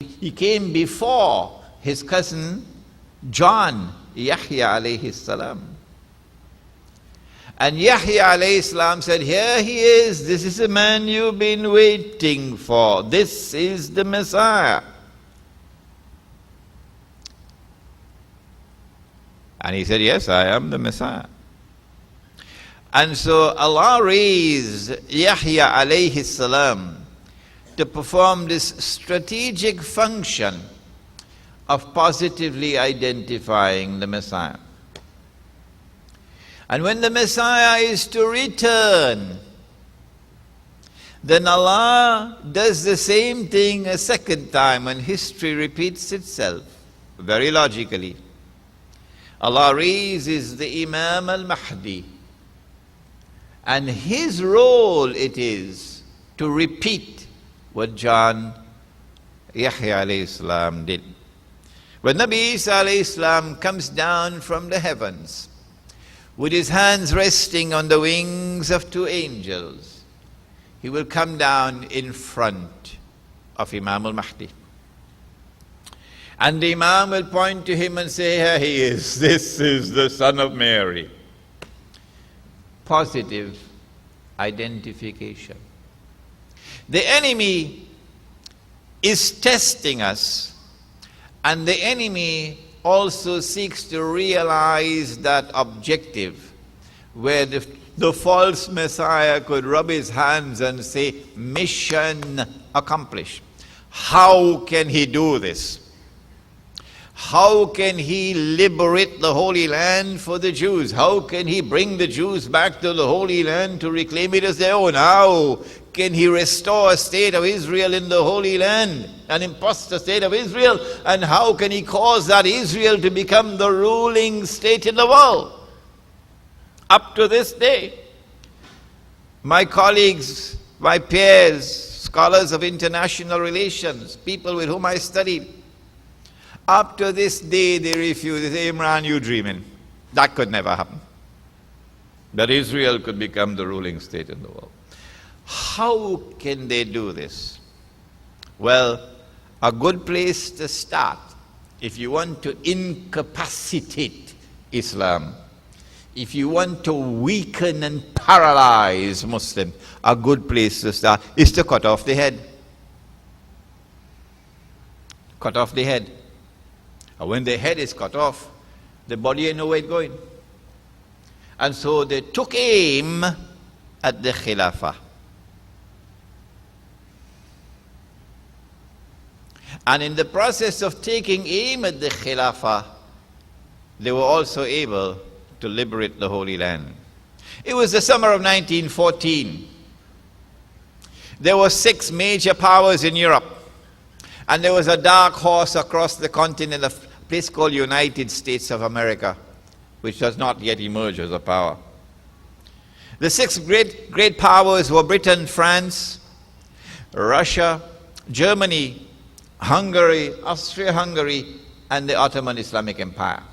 He came before his cousin John, Yahya alayhi salam. And Yahya alayhi salam said, here he is, this is the man you've been waiting for. This is the Messiah. And he said, yes, I am the Messiah. And so Allah raised Yahya alayhi salam to perform this strategic function of positively identifying the Messiah. And when the Messiah is to return, then Allah does the same thing a second time, and history repeats itself very logically. Allah raises the Imam Al Mahdi, and his role it is to repeat what Yahya alayhi salam did. When Nabi Isa alayhi salam comes down from the heavens, with his hands resting on the wings of two angels, he will come down in front of Imam Al Mahdi. And the Imam will point to him and say, here he is, this is the son of Mary. Positive identification. The enemy is testing us, and the enemy also seeks to realize that objective where the false Messiah could rub his hands and say, mission accomplished. How can he do this? How can he liberate the Holy Land for the Jews? How can he bring the Jews back to the Holy Land to reclaim it as their own? How can he restore a state of Israel in the Holy Land, an imposter state of Israel? And how can he cause that Israel to become the ruling state in the world? Up to this day, my colleagues, my peers, scholars of international relations, people with whom I studied, up to this day they refuse. They say, Imran, you dreaming. That could never happen. That Israel could become the ruling state in the world. How can they do this? Well, a good place to start, if you want to incapacitate Islam, if you want to weaken and paralyze Muslims, a good place to start is to cut off the head. Cut off the head. And when the head is cut off, the body ain't nowhere going. And so they took aim at the Khilafah. And in the process of taking aim at the Khilafah, they were also able to liberate the Holy Land. It was the summer of 1914. There were 6 major powers in Europe. And there was a dark horse across the continent, a place called United States of America, which does not yet emerge as a power. The 6 great powers were Britain, France, Russia, Germany, Hungary, Austria-Hungary, and the Ottoman Islamic Empire.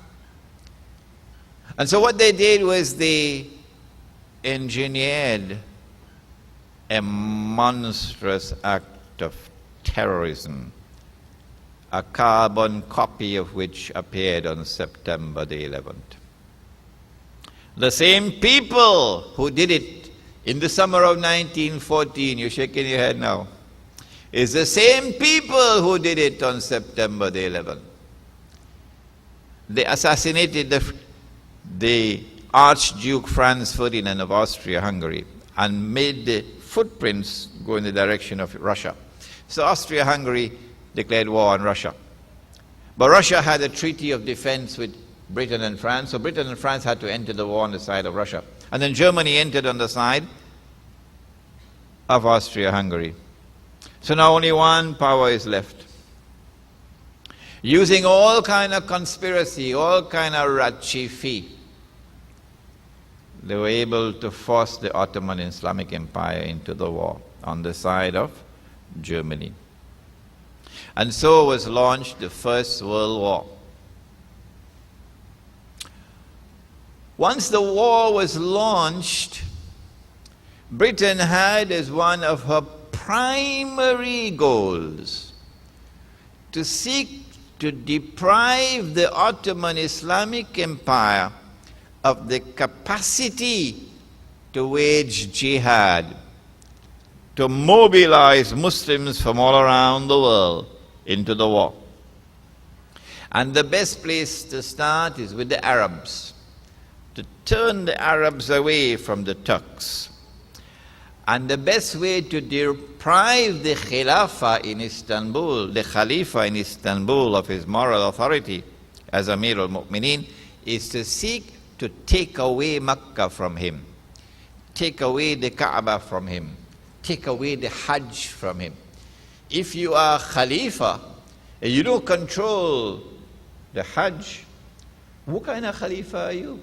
And so what they did was they engineered a monstrous act of terrorism, a carbon copy of which appeared on September the 11th. The same people who did it in the summer of 1914, you're shaking your head now, is the same people who did it on September the 11th. They assassinated the Archduke Franz Ferdinand of Austria-Hungary and made the footprints go in the direction of Russia. So Austria-Hungary declared war on Russia. But Russia had a treaty of defense with Britain and France, so Britain and France had to enter the war on the side of Russia. And then Germany entered on the side of Austria-Hungary. So now only one power is left. Using all kind of conspiracy, all kind of rachifi, they were able to force the Ottoman Islamic Empire into the war on the side of Germany. And so was launched the First World War. Once the war was launched, Britain had as one of her primary goals to seek to deprive the Ottoman Islamic Empire of the capacity to wage jihad, to mobilize Muslims from all around the world into the war. And the best place to start is with the Arabs, to turn the Arabs away from the Turks. And the best way to deprive the Khilafah in Istanbul, the Khalifa in Istanbul, of his moral authority as Amir al-Mu'mineen, is to seek to take away Makkah from him, take away the Kaaba from him, take away the Hajj from him. If you are Khalifa and you don't control the Hajj, what kind of Khalifa are you?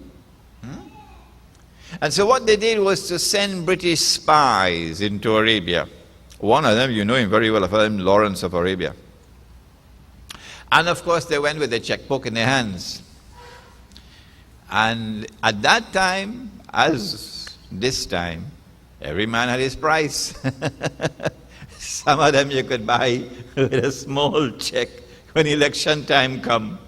And so what they did was to send British spies into Arabia. One of them, you know him very well, I call him Lawrence of Arabia. And of course they went with a checkbook in their hands. And at that time, as this time, every man had his price. Some of them you could buy with a small check when election time come.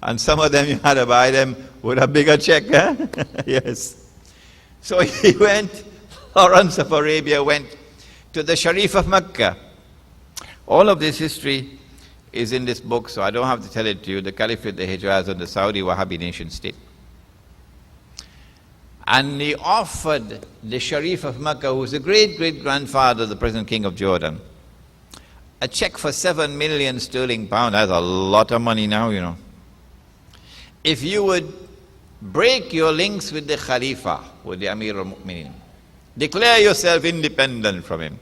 And some of them you had to buy them with a bigger check. Huh? Yes. So he went, Lawrence of Arabia went to the Sharif of Mecca. All of this history is in this book, so I don't have to tell it to you. The Caliphate, the Hijaz, and the Saudi Wahhabi nation state. And he offered the Sharif of Mecca, who was the great-great-grandfather of the present king of Jordan, a check for 7 million sterling pound. That's a lot of money now, you know. If you would break your links with the Khalifa, with the Amir al-Mu'mineen, declare yourself independent from him,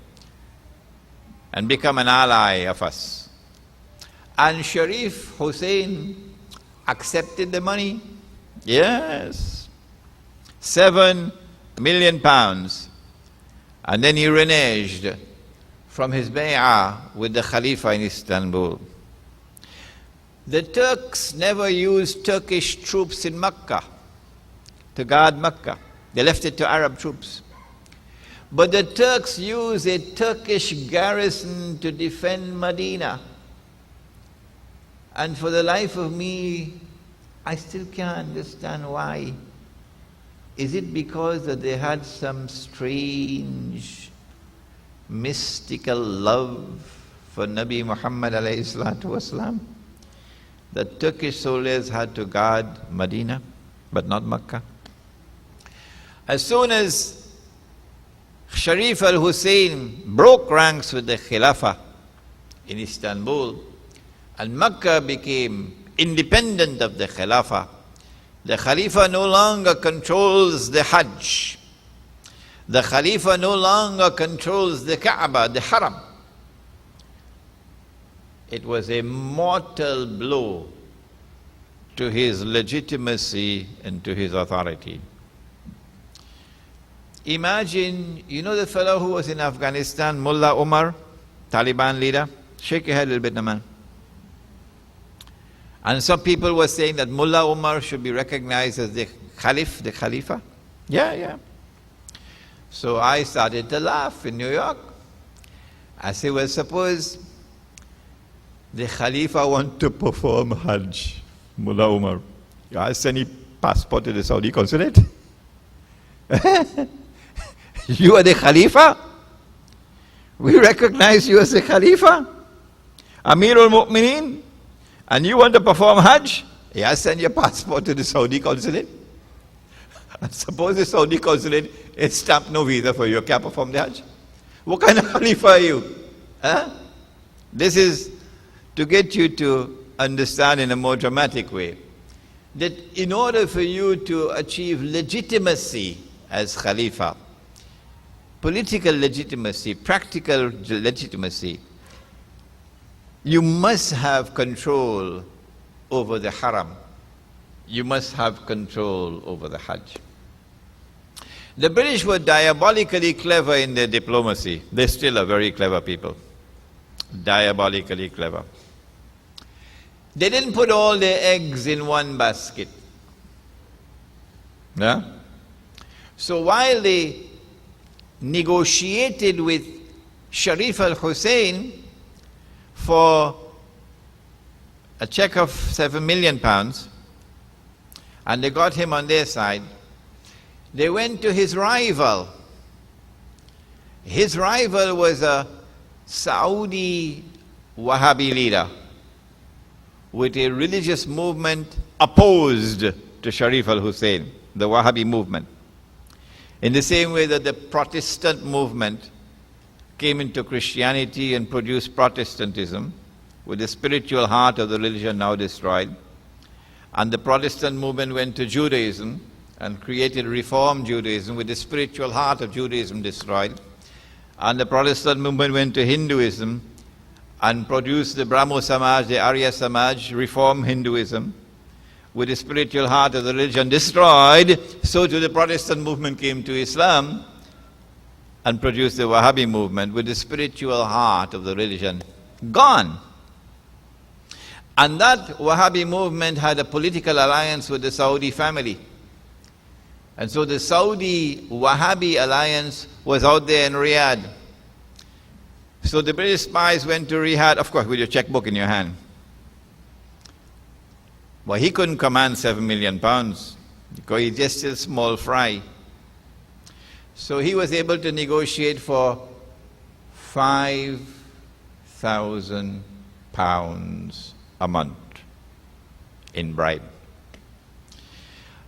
and become an ally of us. And Sharif Hussein accepted the money. Yes. 7 million pounds. And then he reneged from his bay'ah with the Khalifa in Istanbul. The Turks never used Turkish troops in Mecca to guard Mecca. They left it to Arab troops. But the Turks used a Turkish garrison to defend Medina. And for the life of me, I still can't understand why. Is it because that they had some strange, mystical love for Nabi Muhammad alayhi salatu wasalam? The Turkish soldiers had to guard Medina, but not Mecca. As soon as Sharif al-Hussein broke ranks with the Khilafah in Istanbul, and Mecca became independent of the Khilafah, the Khalifa no longer controls the Hajj. The Khalifa no longer controls the Kaaba, the Haram. It was a mortal blow to his legitimacy and to his authority. Imagine, you know the fellow who was in Afghanistan, Mullah Omar, Taliban leader? Shake your head a little bit, man. And some people were saying that Mullah Omar should be recognized as the Caliph, the Khalifa. Yeah. So I started to laugh in New York. I said, well, suppose the Khalifa want to perform Hajj, Mullah Omar. I send his passport to the Saudi consulate. You are the Khalifa? We recognize you as the Khalifa? Amir al-Mu'mineen? And you want to perform Hajj? Yeah, send your passport to the Saudi consulate. And suppose the Saudi consulate is stamped no visa for you, can't perform the Hajj. What kind of Khalifa are you? Huh? This is to get you to understand in a more dramatic way that in order for you to achieve legitimacy as Khalifa, political legitimacy, practical legitimacy, you must have control over the Haram. You must have control over the Hajj. The British were diabolically clever in their diplomacy. They still are very clever people. Diabolically clever. They didn't put all their eggs in one basket. Yeah? So while they negotiated with Sharif al-Hussein for a check of £7 million, and they got him on their side. They went to his rival. His rival was a Saudi Wahhabi leader with a religious movement opposed to Sharif al-Hussein, the Wahhabi movement. In the same way that the Protestant movement came into Christianity and produced Protestantism, with the spiritual heart of the religion now destroyed, and the Protestant movement went to Judaism and created Reformed Judaism with the spiritual heart of Judaism destroyed, and the Protestant movement went to Hinduism and produced the Brahmo Samaj, the Arya Samaj, Reformed Hinduism, with the spiritual heart of the religion destroyed. So too the Protestant movement came to Islam and produced the Wahhabi movement with the spiritual heart of the religion gone. And that Wahhabi movement had a political alliance with the Saudi family. And so the Saudi Wahhabi alliance was out there in Riyadh. So the British spies went to Riyadh, of course, with your checkbook in your hand. Well, he couldn't command £7 million because he's just a small fry. So he was able to negotiate for £5,000 a month in bribe.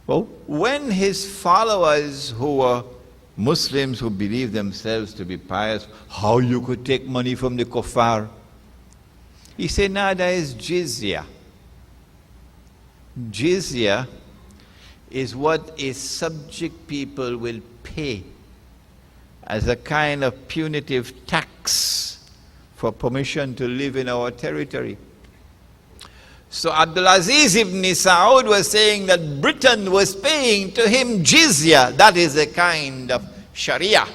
Well, when his followers, who were Muslims who believed themselves to be pious, how you could take money from the kuffar? He said, nah, there is jizya. Jizya is what a subject people will pay as a kind of punitive tax for permission to live in our territory. So Abdulaziz ibn Saud was saying that Britain was paying to him jizya. That is a kind of sharia.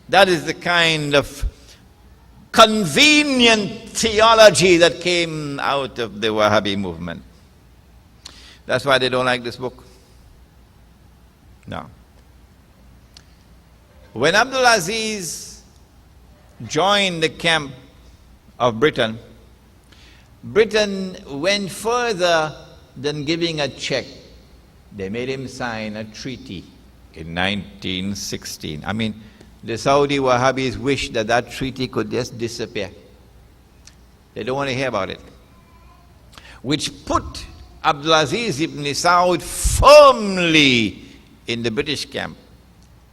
That is the kind of convenient theology that came out of the Wahhabi movement. That's why they don't like this book. No. When Abdulaziz joined the camp of Britain, Britain went further than giving a check. They made him sign a treaty in 1916. I mean, the Saudi Wahhabis wish that that treaty could just disappear. They don't want to hear about it. Which put Abdulaziz ibn Saud firmly in the British camp,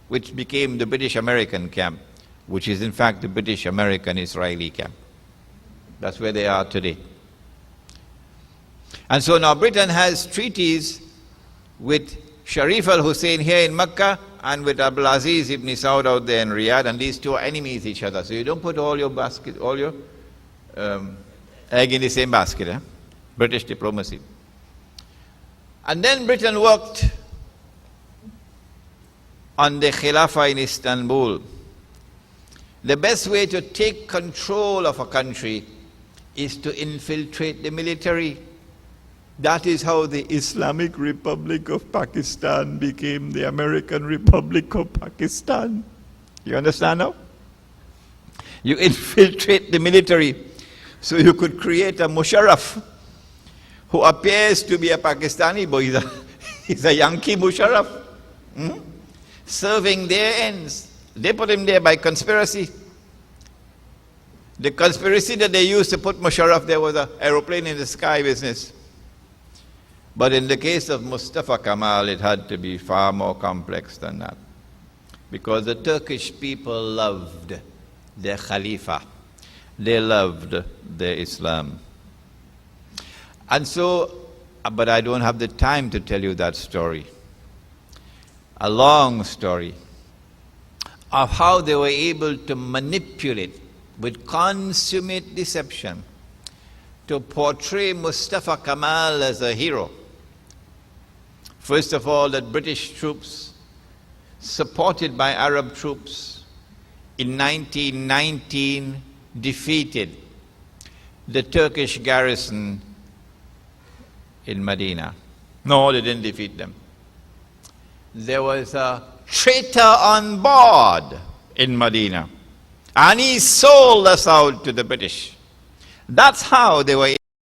which became the British-American camp, which is in fact the British-American-Israeli camp. That's where they are today. And so now Britain has treaties with Sharif al-Hussein here in Mecca and with Abdulaziz ibn Saud out there in Riyadh, and these two are enemies each other. So you don't put all your egg in the same basket, eh? British diplomacy. And then Britain worked on the Khilafah in Istanbul. The best way to take control of a country is to infiltrate the military. That is how the Islamic Republic of Pakistan became the American Republic of Pakistan. You understand now? You infiltrate the military so you could create a Musharraf who appears to be a Pakistani boy. He's a Yankee Musharraf. Serving their ends. They put him there by conspiracy. The conspiracy that they used to put Musharraf there was an aeroplane in the sky business. But in the case of Mustafa Kemal, it had to be far more complex than that. Because the Turkish people loved their Khalifa. They loved their Islam. And so, but I don't have the time to tell you that story. A long story of how they were able to manipulate with consummate deception to portray Mustafa Kemal as a hero. First of all, that British troops, supported by Arab troops, in 1919 defeated the Turkish garrison in Medina. No, they didn't defeat them. There was a traitor on board in Medina, and he sold us out to the British. That's how they were